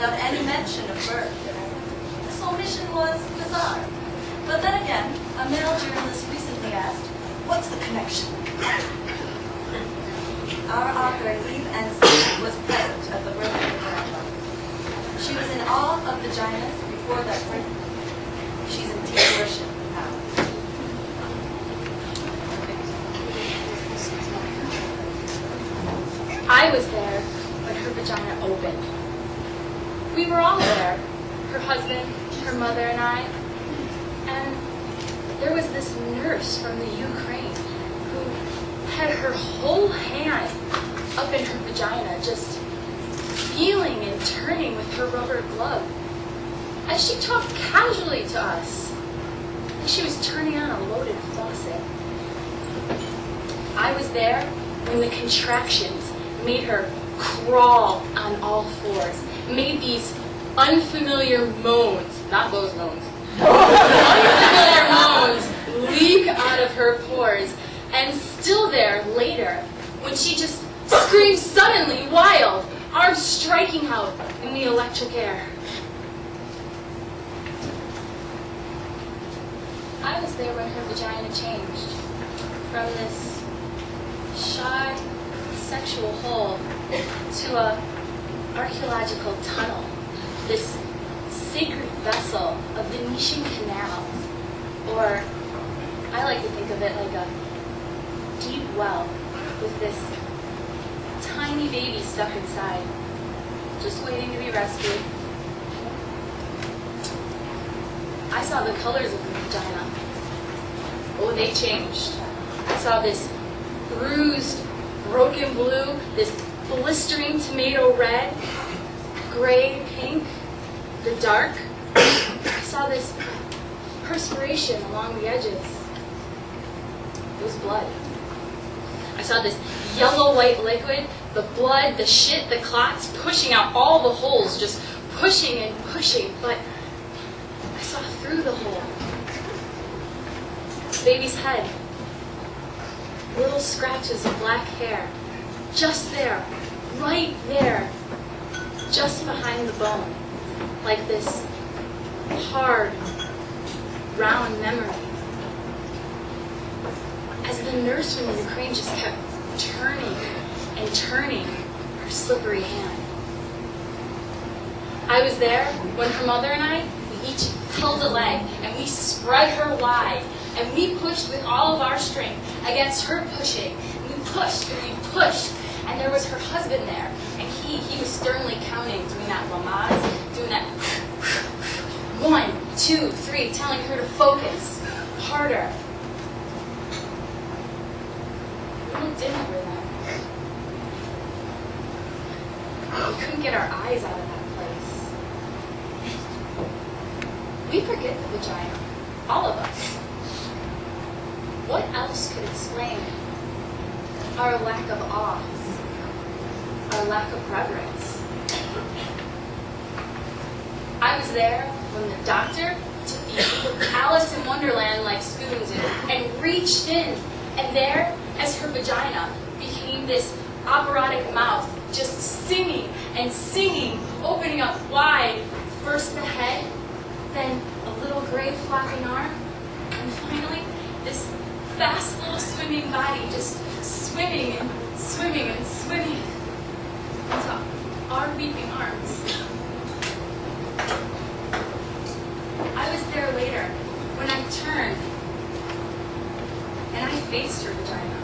without any mention of birth. This omission was bizarre. But then again, a male journalist recently asked, "What's the connection?" Our author, Eve Ensign, was present at the birth of the grandma. She was in awe of vaginas before that birth. She's in tea worship now. I was there when her vagina opened. We were all there, her husband, her mother, and I. And there was this nurse from the Ukraine who had her whole hand up in her vagina, just feeling and turning with her rubber glove. And she talked casually to us, like she was turning on a loaded faucet. I was there when the contractions made her crawl on all fours, made these unfamiliar moans, not those moans, unfamiliar moans leak out of her pores, and still there later when she just screamed suddenly, wild, arms striking out in the electric air. I was there when her vagina changed from this shy sexual hole to a archaeological tunnel, this sacred vessel of Venetian canals, or I like to think of it like a deep well with this tiny baby stuck inside, just waiting to be rescued. I saw the colors of the vagina. Oh, they changed. I saw this bruised, broken blue, this blistering tomato red, gray pink, the dark. I saw this perspiration along the edges. It was blood. I saw this yellow-white liquid, the blood, the shit, the clots pushing out all the holes, just pushing and pushing, but I saw through the hole. The baby's head, little scratches of black hair, just there, right there, just behind the bone, like this hard, round memory. As the nurse from the Ukraine just kept turning and turning her slippery hand. I was there when her mother and I, we each held a leg and we spread her wide and we pushed with all of our strength against her pushing. And we pushed and we pushed, and there was her husband there, and he was sternly counting, doing that lamaz, doing that 1, 2, 3, telling her to focus harder. We looked in over them. We couldn't get our eyes out of that place. We forget the vagina, all of us. What else could explain our lack of awe, our lack of reverence? I was there when the doctor took these Alice in Wonderland-like spoons and reached in, and there, as her vagina became this operatic mouth, just singing and singing, opening up wide, first the head, then a little gray flapping arm, and finally this fast little swimming body just swimming and swimming and swimming into our weeping arms. I was there later when I turned and I faced her vagina.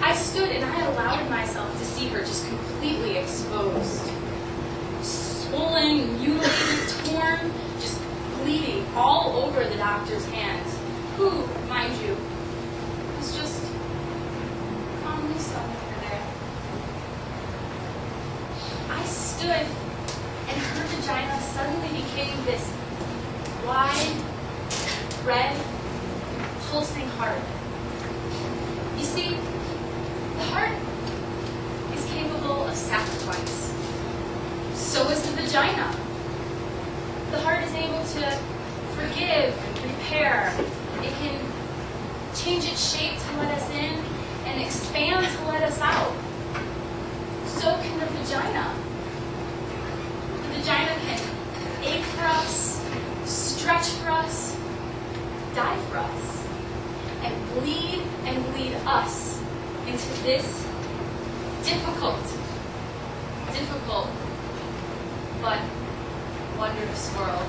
I stood and I allowed myself to see her just completely exposed. Swollen, mutilated, torn, just bleeding all over the doctor's hands, who, mind you, was just calmly sewing her there. I stood and her vagina suddenly became this wide, red, pulsing heart. You see, the heart is capable of sacrifice. So is the vagina. The heart is able to forgive and repair. It can change its shape to let us in and expand to let us out. So can the vagina. lead us into this difficult, but wondrous world.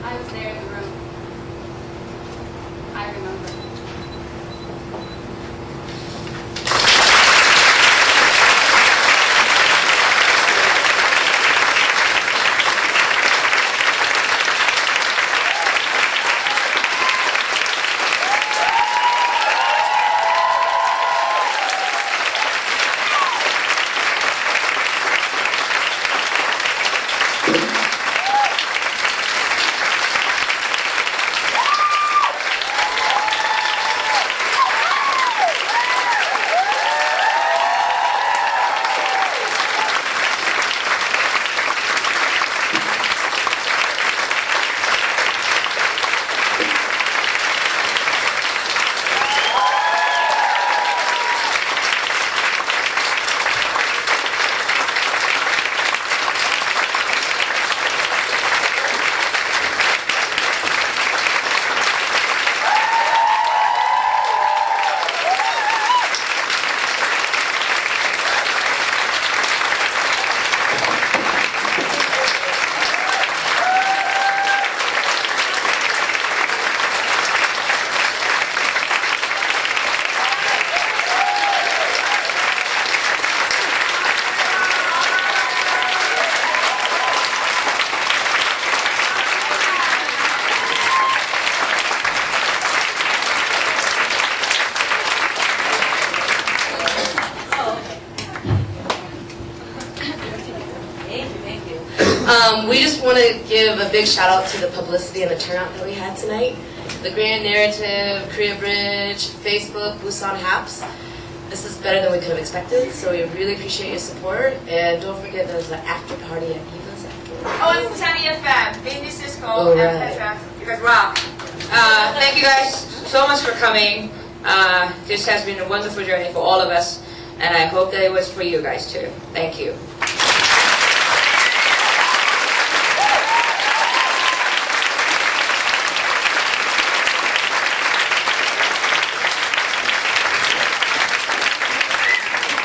I was there in the room. I remember. We just want to give a big shout out to the publicity and the turnout that we had tonight. The Grand Narrative, Korea Bridge, Facebook, Busan Haps. This is better than we could have expected, so we really appreciate your support. And don't forget there's an after party at Eva's after. Oh, and Busan FM, Vinny Cisco, Oh, and right. Petra. Because wow. Thank you guys so much for coming. This has been a wonderful journey for all of us, and I hope that it was for you guys too. Thank you.